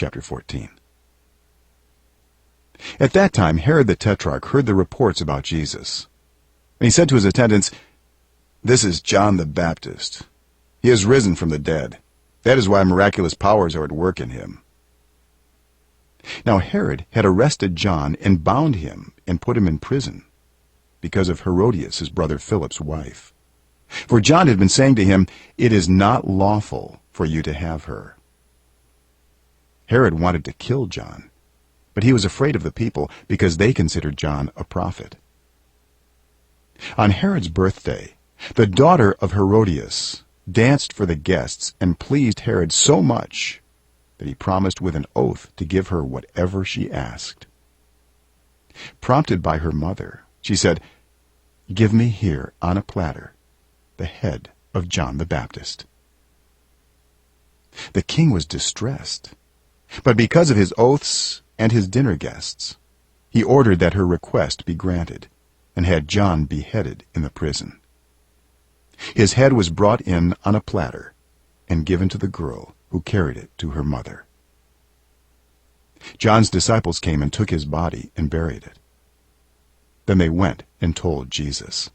chapter 14. At that time Herod the Tetrarch heard the reports about Jesus, and he said to his attendants, "This is John the Baptist. He has risen from the dead. That is why miraculous powers are at work in him." Now Herod had arrested John and bound him and put him in prison because of Herodias, his brother Philip's wife. For John had been saying to him, "It is not lawful for you to have her." Herod wanted to kill John, but he was afraid of the people because they considered John a prophet. On Herod's birthday, the daughter of Herodias danced for the guests and pleased Herod so much that he promised with an oath to give her whatever she asked. Prompted by her mother, she said, "Give me here on a platter the head of John the Baptist." The king was distressed, but because of his oaths and his dinner guests, he ordered that her request be granted and had John beheaded in the prison. His head was brought in on a platter and given to the girl who carried it to her mother. John's disciples came and took his body and buried it. Then they went and told Jesus.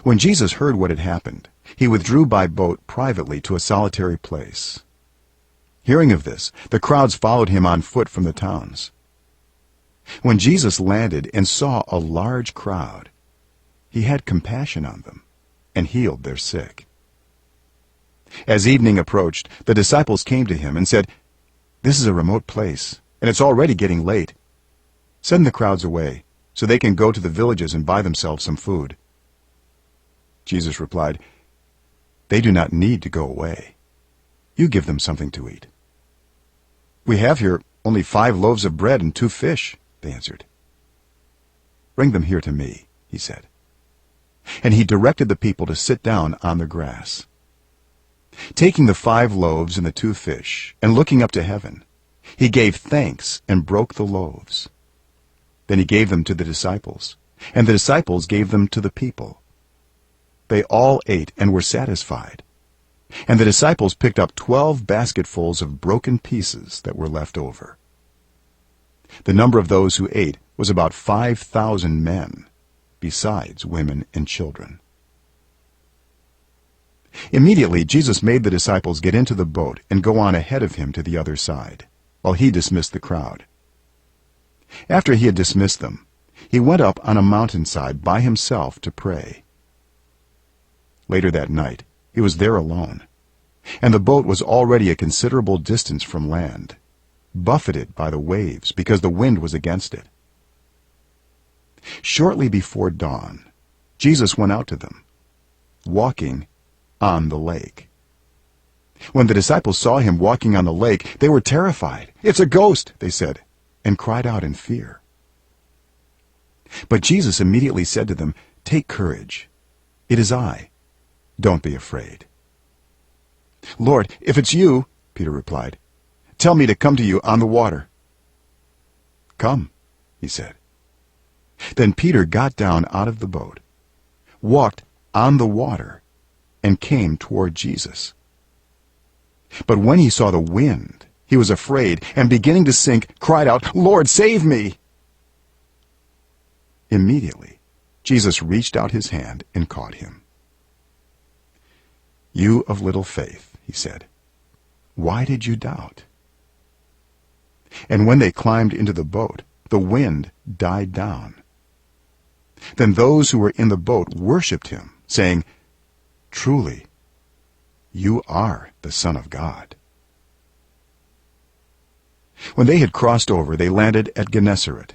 When Jesus heard what had happened, he withdrew by boat privately to a solitary place. Hearing of this, the crowds followed him on foot from the towns. When Jesus landed and saw a large crowd, he had compassion on them and healed their sick. As evening approached, the disciples came to him and said, "This is a remote place, and it's already getting late. Send the crowds away, so they can go to the villages and buy themselves some food." Jesus replied, "They do not need to go away. You give them something to eat." "We have here only 5 loaves of bread and 2 fish," they answered. "Bring them here to me," he said. And he directed the people to sit down on the grass. Taking the 5 loaves and the 2 fish, and looking up to heaven, he gave thanks and broke the loaves. Then he gave them to the disciples, and the disciples gave them to the people. They all ate and were satisfied. And the disciples picked up 12 basketfuls of broken pieces that were left over. The number of those who ate was about 5,000 men, besides women and children. Immediately Jesus made the disciples get into the boat and go on ahead of him to the other side, while he dismissed the crowd. After he had dismissed them, he went up on a mountainside by himself to pray. Later that night, he was there alone, and the boat was already a considerable distance from land, buffeted by the waves because the wind was against it. Shortly before dawn, Jesus went out to them, walking on the lake. When the disciples saw him walking on the lake, they were terrified. "It's a ghost," they said, and cried out in fear. But Jesus immediately said to them, "Take courage. It is I. Don't be afraid." "Lord, if it's you," Peter replied, "tell me to come to you on the water." "Come," he said. Then Peter got down out of the boat, walked on the water, and came toward Jesus. But when he saw the wind, he was afraid, and beginning to sink, cried out, "Lord, save me!" Immediately, Jesus reached out his hand and caught him. "You of little faith," he said, "why did you doubt?" And when they climbed into the boat, the wind died down. Then those who were in the boat worshipped him, saying, "Truly, you are the Son of God." When they had crossed over, they landed at Gennesaret.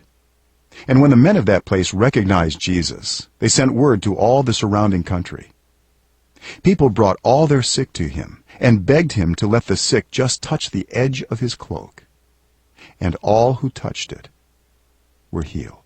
And when the men of that place recognized Jesus, they sent word to all the surrounding country. People brought all their sick to him and begged him to let the sick just touch the edge of his cloak. And all who touched it were healed.